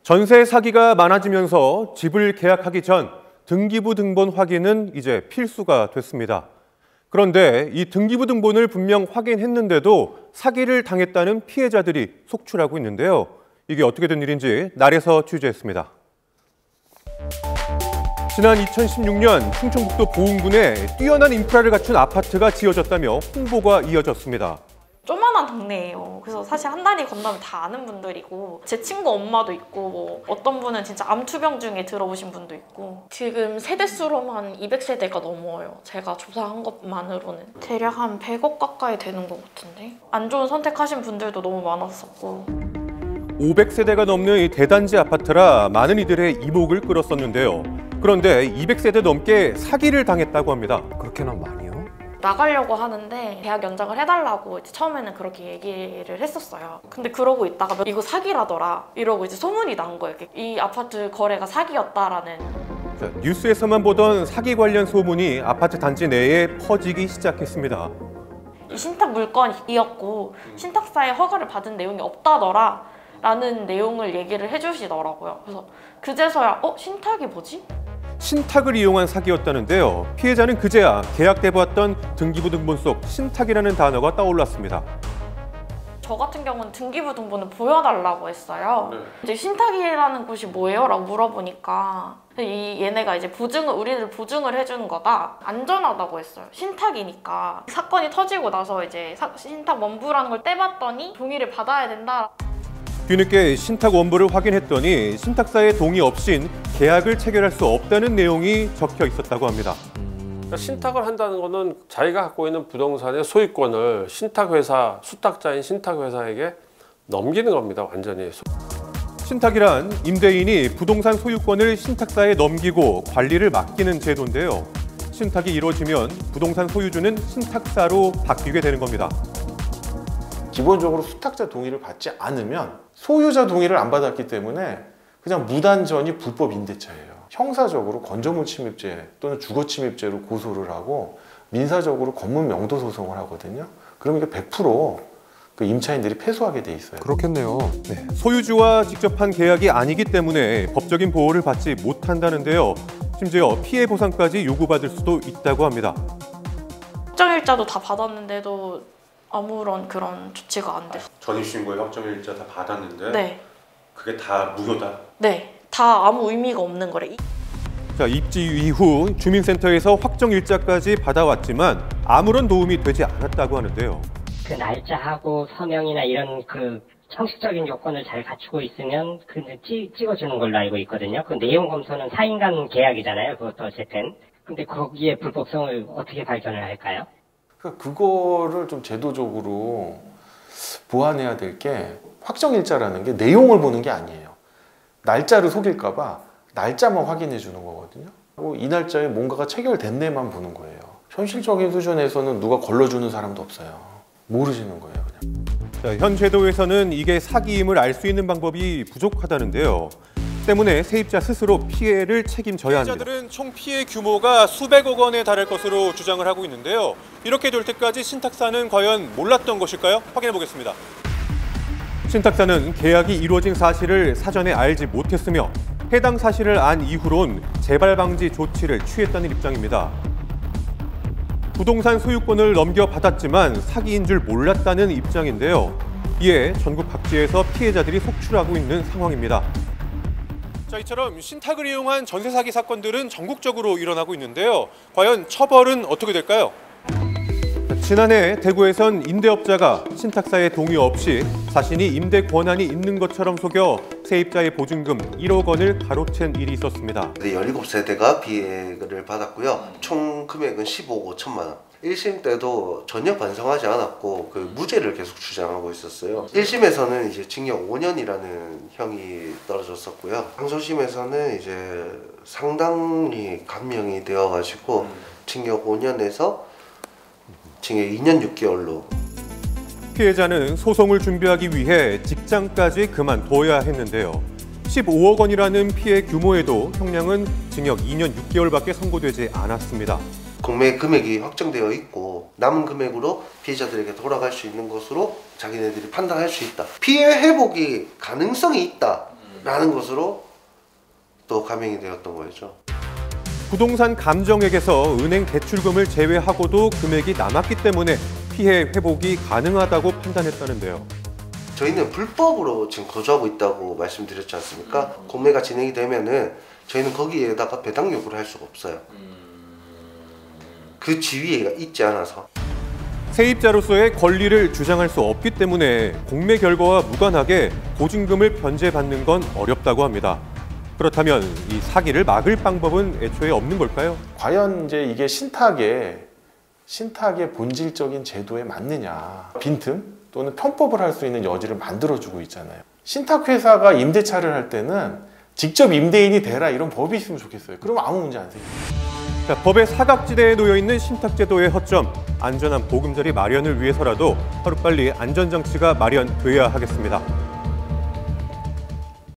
전세 사기가 많아지면서 집을 계약하기 전 등기부 등본 확인은 이제 필수가 됐습니다. 그런데 이 등기부 등본을 분명 확인했는데도 사기를 당했다는 피해자들이 속출하고 있는데요. 이게 어떻게 된 일인지 날에서 취재했습니다. 지난 2016년 충청북도 보은군에 뛰어난 인프라를 갖춘 아파트가 지어졌다며 홍보가 이어졌습니다. 조만한 동네예요. 그래서 사실 한 다리 건너면 다 아는 분들이고 제 친구 엄마도 있고 뭐 어떤 분은 진짜 암투병 중에 들어오신 분도 있고 지금 세대수로만 200세대가 넘어요. 제가 조사한 것만으로는 대략 한 100억 가까이 되는 것 같은데 안 좋은 선택하신 분들도 너무 많았었고 500세대가 넘는 이 대단지 아파트라 많은 이들의 이목을 끌었었는데요. 그런데 200세대 넘게 사기를 당했다고 합니다. 그렇게나 많이요? 나가려고 하는데 계약 연장을 해달라고 이제 처음에는 그렇게 얘기를 했었어요. 근데 그러고 있다가 이거 사기라더라 이러고 이제 소문이 난 거예요. 이 아파트 거래가 사기였다라는. 뉴스에서만 보던 사기 관련 소문이 아파트 단지 내에 퍼지기 시작했습니다. 이 신탁 물건이었고 신탁사에 허가를 받은 내용이 없다더라 라는 내용을 얘기를 해주시더라고요. 그래서 그제서야 신탁이 뭐지? 신탁을 이용한 사기였다는데요. 피해자는 그제야 계약돼 보았던 등기부 등본 속 신탁이라는 단어가 떠올랐습니다. 저 같은 경우는 등기부 등본을 보여달라고 했어요. 이제 신탁이라는 곳이 뭐예요? 라고 물어보니까 얘네가 이제 우리를 보증을 해주는 거다. 안전하다고 했어요. 신탁이니까. 사건이 터지고 나서 이제 신탁 원부라는 걸 떼봤더니 동의를 받아야 된다. 뒤늦게 신탁 원부를 확인했더니 신탁사의 동의 없인 계약을 체결할 수 없다는 내용이 적혀 있었다고 합니다. 신탁을 한다는 것은 자기가 갖고 있는 부동산의 소유권을 신탁회사, 수탁자인 신탁회사에게 넘기는 겁니다. 완전히. 신탁이란 임대인이 부동산 소유권을 신탁사에 넘기고 관리를 맡기는 제도인데요. 신탁이 이루어지면 부동산 소유주는 신탁사로 바뀌게 되는 겁니다. 기본적으로 수탁자 동의를 받지 않으면 소유자 동의를 안 받았기 때문에 그냥 무단전이 불법 임대차예요. 형사적으로 건조물 침입죄 또는 주거 침입죄로 고소를 하고 민사적으로 건물 명도 소송을 하거든요. 그러면 이게 100% 임차인들이 패소하게 돼 있어요. 그렇겠네요. 네, 소유주와 직접 한 계약이 아니기 때문에 법적인 보호를 받지 못한다는데요. 심지어 피해 보상까지 요구받을 수도 있다고 합니다. 확정일자도 다 받았는데도 아무런 그런 조치가 안 돼서. 전입신고에 확정일자 다 받았는데 네. 그게 다 무효다? 네. 다 아무 의미가 없는 거래. 자, 입지 이후 주민센터에서 확정일자까지 받아왔지만 아무런 도움이 되지 않았다고 하는데요. 그 날짜하고 서명이나 이런 그 형식적인 요건을 잘 갖추고 있으면 찍어주는 걸로 알고 있거든요. 그 내용 검토는 4인 간 계약이잖아요. 그것도 어쨌든. 근데 거기에 불법성을 어떻게 발견을 할까요? 그거를 좀 제도적으로 보완해야 될 게 확정일자라는 게 내용을 보는 게 아니에요. 날짜를 속일까 봐 날짜만 확인해 주는 거거든요. 이 날짜에 뭔가가 체결됐네만 보는 거예요. 현실적인 수준에서는 누가 걸러주는 사람도 없어요. 모르시는 거예요, 그냥. 자, 현 제도에서는 이게 사기임을 알 수 있는 방법이 부족하다는데요. 때문에 세입자 스스로 피해를 책임져야 합니다. 피해자들은 총 피해 규모가 수백억 원에 달할 것으로 주장을 하고 있는데요. 이렇게 될 때까지 신탁사는 과연 몰랐던 것일까요? 확인해 보겠습니다. 신탁사는 계약이 이루어진 사실을 사전에 알지 못했으며 해당 사실을 안 이후론 재발 방지 조치를 취했다는 입장입니다. 부동산 소유권을 넘겨받았지만 사기인 줄 몰랐다는 입장인데요. 이에 전국 각지에서 피해자들이 속출하고 있는 상황입니다. 자, 이처럼 신탁을 이용한 전세 사기 사건들은 전국적으로 일어나고 있는데요. 과연 처벌은 어떻게 될까요? 지난해 대구에선 임대업자가 신탁사의 동의 없이 자신이 임대 권한이 있는 것처럼 속여 세입자의 보증금 1억 원을 가로챈 일이 있었습니다. 17세대가 피해를 받았고요. 총 금액은 15억 5천만 원. 1심 때도 전혀 반성하지 않았고 무죄를 계속 주장하고 있었어요. 1심에서는 이제 징역 5년이라는 형이 떨어졌었고요. 항소심에서는 이제 상당히 감형이 되어가지고 징역 5년에서 징역 2년 6개월로. 피해자는 소송을 준비하기 위해 직장까지 그만둬야 했는데요. 15억 원이라는 피해 규모에도 형량은 징역 2년 6개월밖에 선고되지 않았습니다. 공매 금액이 확정되어 있고 남은 금액으로 피해자들에게 돌아갈 수 있는 것으로 자기네들이 판단할 수 있다. 피해 회복이 가능성이 있다 라는 것으로 또 감행이 되었던 거죠. 부동산 감정액에서 은행 대출금을 제외하고도 금액이 남았기 때문에 피해 회복이 가능하다고 판단했다는데요. 저희는 불법으로 지금 거주하고 있다고 말씀드렸지 않습니까? 공매가 진행이 되면은 저희는 거기에다가 배당 요구를 할 수가 없어요. 그 지위가 있지 않아서. 세입자로서의 권리를 주장할 수 없기 때문에 공매 결과와 무관하게 보증금을 변제받는 건 어렵다고 합니다. 그렇다면 이 사기를 막을 방법은 애초에 없는 걸까요? 과연 이제 이게 신탁의 본질적인 제도에 맞느냐, 빈틈 또는 편법을 할 수 있는 여지를 만들어주고 있잖아요. 신탁회사가 임대차를 할 때는 직접 임대인이 되라 이런 법이 있으면 좋겠어요. 그러면 아무 문제 안 생겨요. 자, 법의 사각지대에 놓여 있는 신탁제도의 허점, 안전한 보금자리 마련을 위해서라도 하루빨리 안전장치가 마련돼야 하겠습니다.